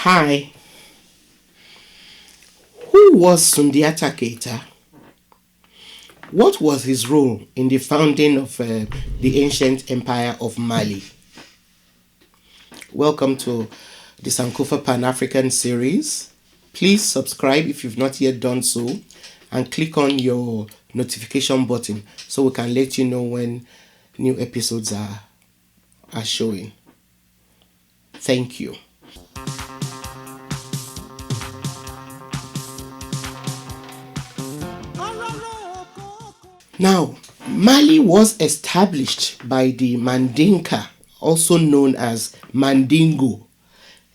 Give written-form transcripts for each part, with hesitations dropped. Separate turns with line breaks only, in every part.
Hi, who was Sundiata Keita? What was his role in the founding of the ancient empire of Mali? Welcome to the Sankofa Pan-African series. Please subscribe if you've not yet done so and click on your notification button so we can let you know when new episodes are showing. Thank you. Now, Mali was established by the Mandinka, also known as Mandingo,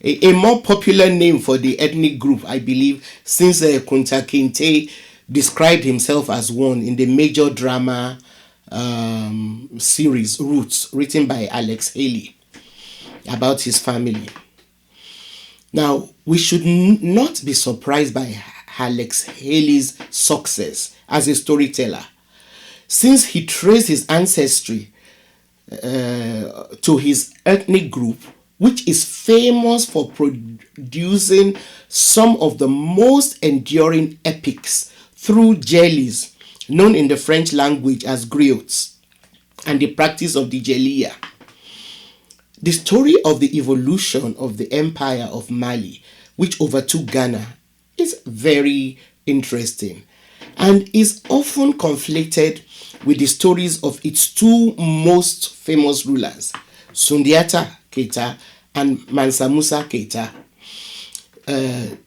a more popular name for the ethnic group, I believe, since Kunta Kinte described himself as one in the major drama series Roots, written by Alex Haley, about his family. Now, we should not be surprised by Alex Haley's success as a storyteller, since he traced his ancestry to his ethnic group, which is famous for producing some of the most enduring epics through jellies, known in the French language as griots, and the practice of the jelia. The story of the evolution of the empire of Mali, which overtook Ghana, is very interesting and is often conflated with the stories of its two most famous rulers, Sundiata Keita and Mansa Musa Keita,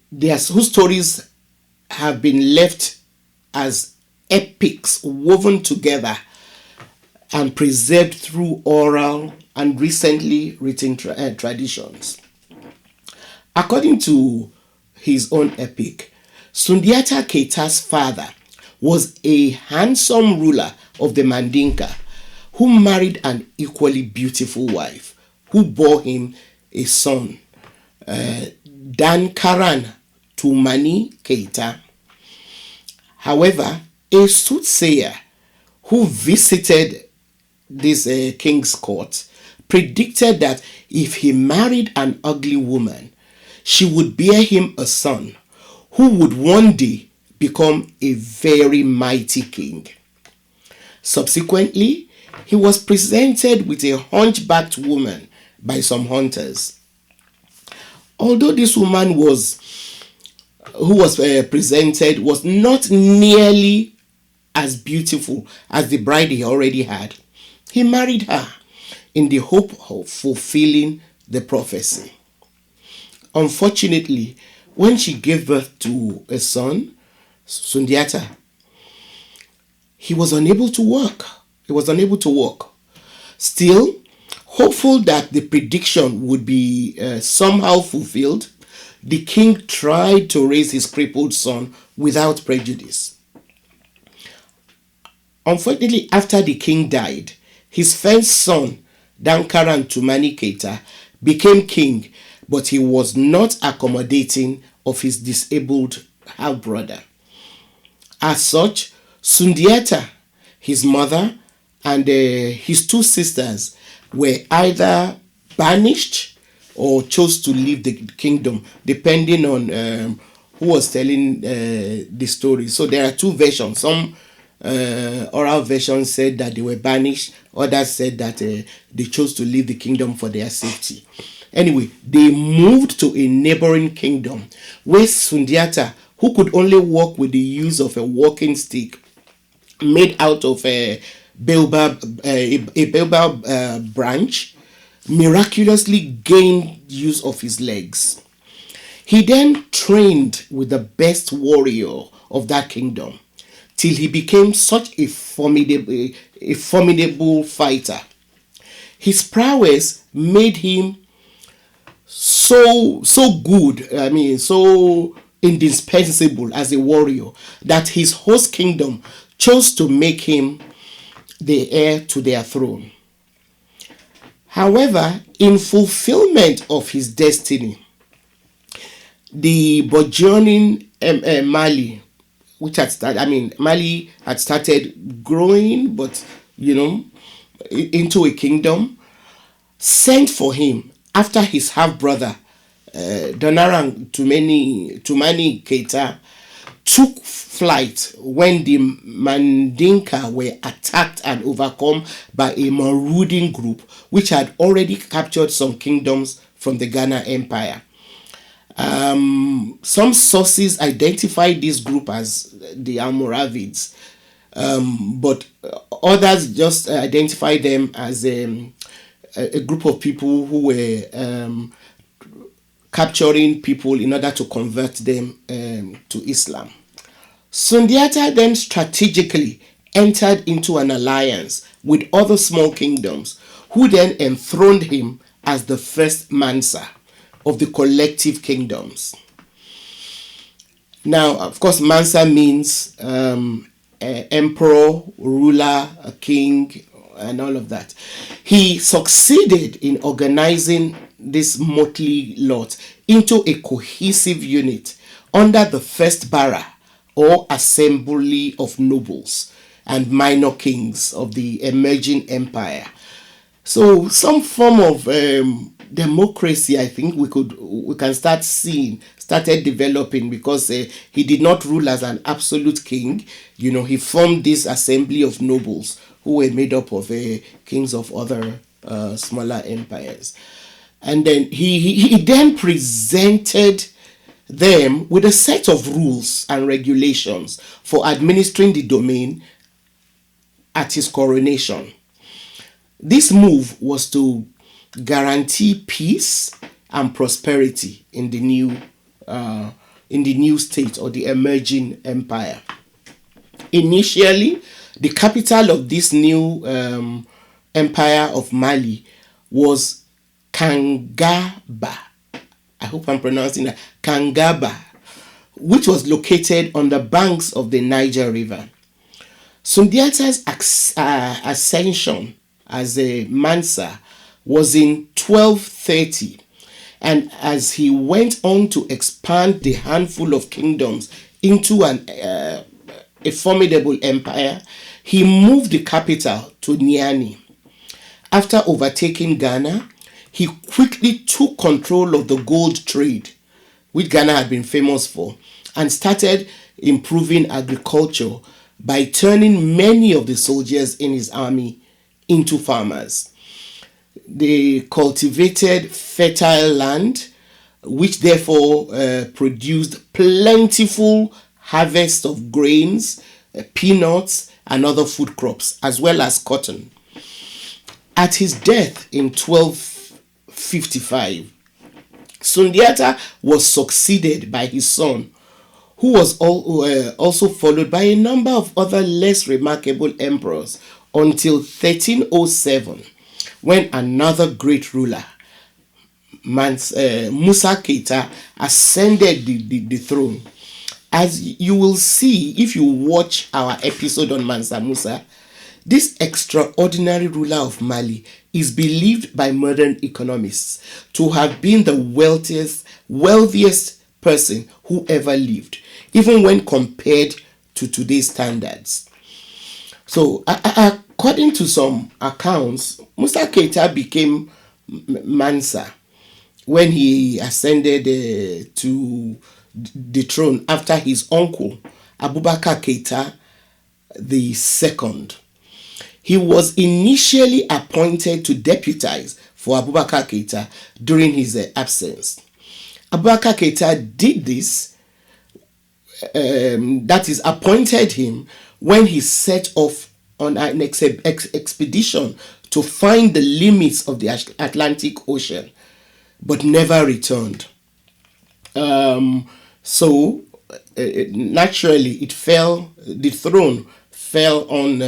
whose stories have been left as epics woven together and preserved through oral and recently written traditions. According to his own epic, Sundiata Keita's father was a handsome ruler of the Mandinka who married an equally beautiful wife who bore him a son, Dankaran Tumani Keita. However, a soothsayer who visited this king's court predicted that if he married an ugly woman, she would bear him a son who would one day become a very mighty king. Subsequently, he was presented with a hunchbacked woman by some hunters. Although this woman who was presented was not nearly as beautiful as the bride he already had, he married her in the hope of fulfilling the prophecy. Unfortunately, when she gave birth to a son, Sundiata, he was unable to walk. Still, hopeful that the prediction would be somehow fulfilled, the king tried to raise his crippled son without prejudice. Unfortunately, after the king died, his first son, Dankaran Tumani Keita, became king, but he was not accommodating of his disabled half-brother. As such, Sundiata, his mother, and his two sisters were either banished or chose to leave the kingdom, depending on who was telling the story. So there are two versions. Some oral versions said that they were banished, others said that they chose to leave the kingdom for their safety. Anyway, they moved to a neighboring kingdom where Sundiata, who could only walk with the use of a walking stick made out of a baobab branch, miraculously gained use of his legs. He then trained with the best warrior of that kingdom till he became such a formidable fighter. His prowess made him so good, so indispensable as a warrior, that his host kingdom chose to make him the heir to their throne. However, in fulfillment of his destiny, the burgeoning Mali, Mali had started growing, but into a kingdom, sent for him after his half brother Donarang Tumani Keita took flight when the Mandinka were attacked and overcome by a marauding group which had already captured some kingdoms from the Ghana Empire. Some sources identify this group as the Almoravids, but others just identify them as a group of people who were capturing people in order to convert them to Islam. Sundiata then strategically entered into an alliance with other small kingdoms, who then enthroned him as the first Mansa of the collective kingdoms. Now, of course, Mansa means emperor, ruler, a king, and all of that. He succeeded in organizing this motley lot into a cohesive unit under the first bara or assembly of nobles and minor kings of the emerging empire. So some form of democracy, I think we can started developing, because he did not rule as an absolute king. He formed this assembly of nobles who were made up of kings of other smaller empires. And then he then presented them with a set of rules and regulations for administering the domain at his coronation. This move was to guarantee peace and prosperity in the new state or the emerging empire. Initially, the capital of this new empire of Mali was Kangaba. I hope I'm pronouncing that. Kangaba, which was located on the banks of the Niger River. Sundiata's ascension as a Mansa was in 1230, and as he went on to expand the handful of kingdoms into a formidable empire, he moved the capital to Niani. After overtaking Ghana, he quickly took control of the gold trade, which Ghana had been famous for, and started improving agriculture by turning many of the soldiers in his army into farmers. They cultivated fertile land, which therefore produced plentiful harvests of grains, peanuts, and other food crops, as well as cotton. At his death in 1255, Sundiata was succeeded by his son, who was also followed by a number of other less remarkable emperors until 1307, when another great ruler, Musa Keita, ascended the throne. As you will see if you watch our episode on Mansa Musa, this extraordinary ruler of Mali is believed by modern economists to have been the wealthiest person who ever lived, even when compared to today's standards. So, according to some accounts, Musa Keita became Mansa when he ascended to the throne after his uncle, Abubakar Keita II. He was initially appointed to deputize for Abubakar Keita during his absence. Abubakar Keita did this, that is, appointed him when he set off on an expedition to find the limits of the Atlantic Ocean, but never returned. So naturally, the throne fell on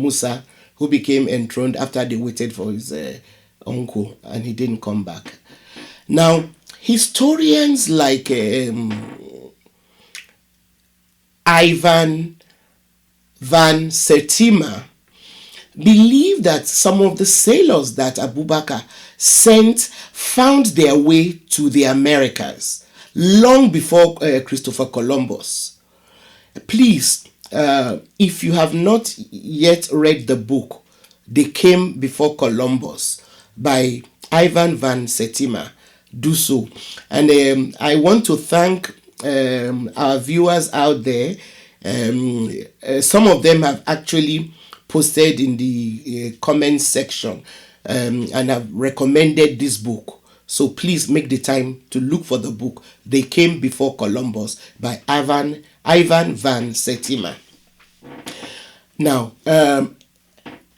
Musa, who became enthroned after they waited for his uncle, and he didn't come back. Now, historians like Ivan van Sertima believe that some of the sailors that Abubakar sent found their way to the Americas long before Christopher Columbus. Please, if you have not yet read the book They Came Before Columbus by Ivan van Sertima, do so. And I want to thank our viewers out there. Some of them have actually posted in the comment section and have recommended this book. So please make the time to look for the book, They Came Before Columbus by Ivan van Sertima. Now,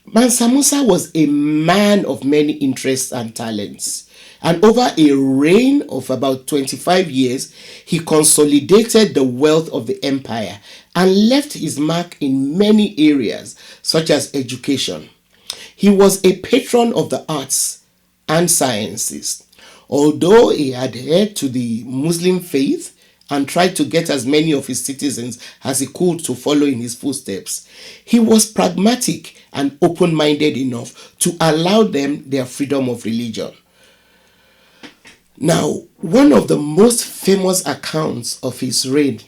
Mansa Musa was a man of many interests and talents. And over a reign of about 25 years, he consolidated the wealth of the empire and left his mark in many areas, such as education. He was a patron of the arts and sciences. Although he adhered to the Muslim faith and tried to get as many of his citizens as he could to follow in his footsteps, he was pragmatic and open-minded enough to allow them their freedom of religion. Now, one of the most famous accounts of his reign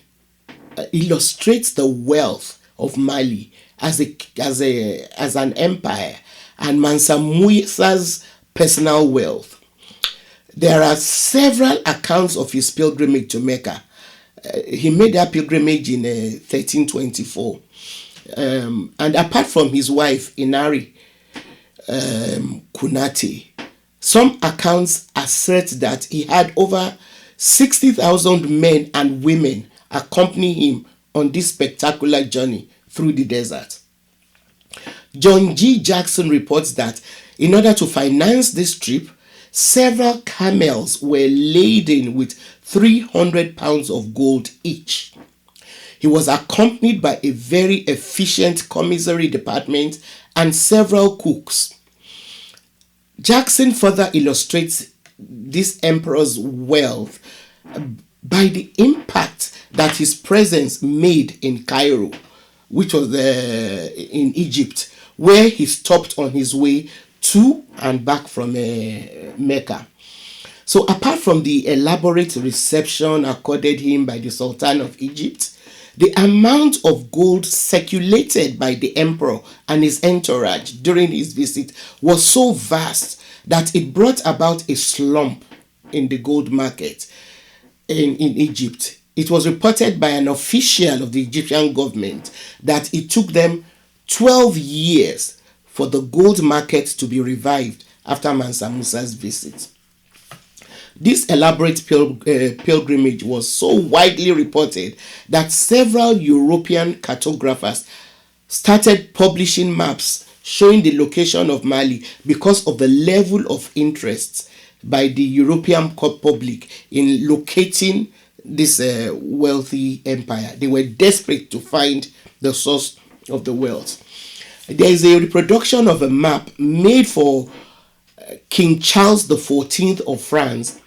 illustrates the wealth of Mali as an empire and Mansa Musa's personal wealth. There are several accounts of his pilgrimage to Mecca. He made that pilgrimage in 1324. And apart from his wife, Inari Kunati, some accounts assert that he had over 60,000 men and women accompany him on this spectacular journey through the desert. John G. Jackson reports that in order to finance this trip, several camels were laden with 300 pounds of gold each. He was accompanied by a very efficient commissary department and several cooks. Jackson further illustrates this emperor's wealth by the impact that his presence made in Cairo, which was in Egypt, where he stopped on his way to and back from Mecca. So apart from the elaborate reception accorded him by the Sultan of Egypt, the amount of gold circulated by the emperor and his entourage during his visit was so vast that it brought about a slump in the gold market in Egypt. It was reported by an official of the Egyptian government that it took them 12 years for the gold market to be revived after Mansa Musa's visit. This elaborate pilgrimage was so widely reported that several European cartographers started publishing maps showing the location of Mali because of the level of interest by the European public in locating this wealthy empire. They were desperate to find the source of the wealth. There is a reproduction of a map made for King Charles XIV of France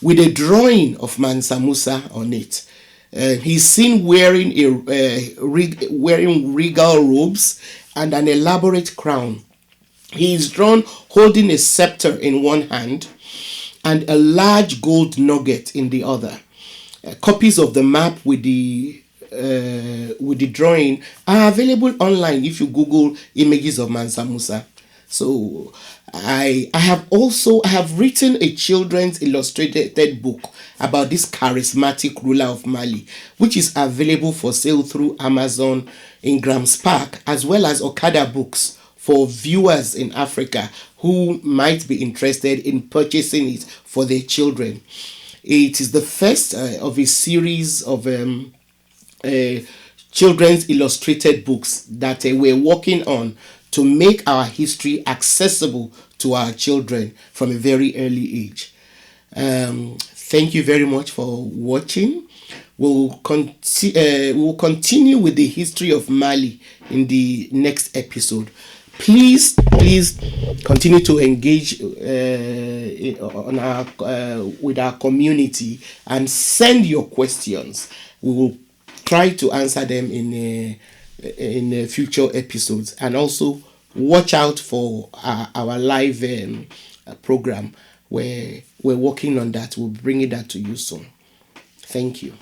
with a drawing of Mansa Musa on it. He's seen wearing regal robes and an elaborate crown. He is drawn holding a scepter in one hand and a large gold nugget in the other. Copies of the map with the drawing are available online if you Google images of Mansa Musa. So I have written a children's illustrated book about this charismatic ruler of Mali, which is available for sale through Amazon in Grams Park, as well as Okada Books for viewers in Africa who might be interested in purchasing it for their children. It is the first of a series of children's illustrated books that we're working on to make our history accessible to our children from a very early age. Thank you very much for watching. We'll continue with the history of Mali in the next episode. Please continue to engage with our community and send your questions. We will try to answer them in future episodes, and also watch out for our live program where we're working on that. We'll bring that to you soon. Thank you.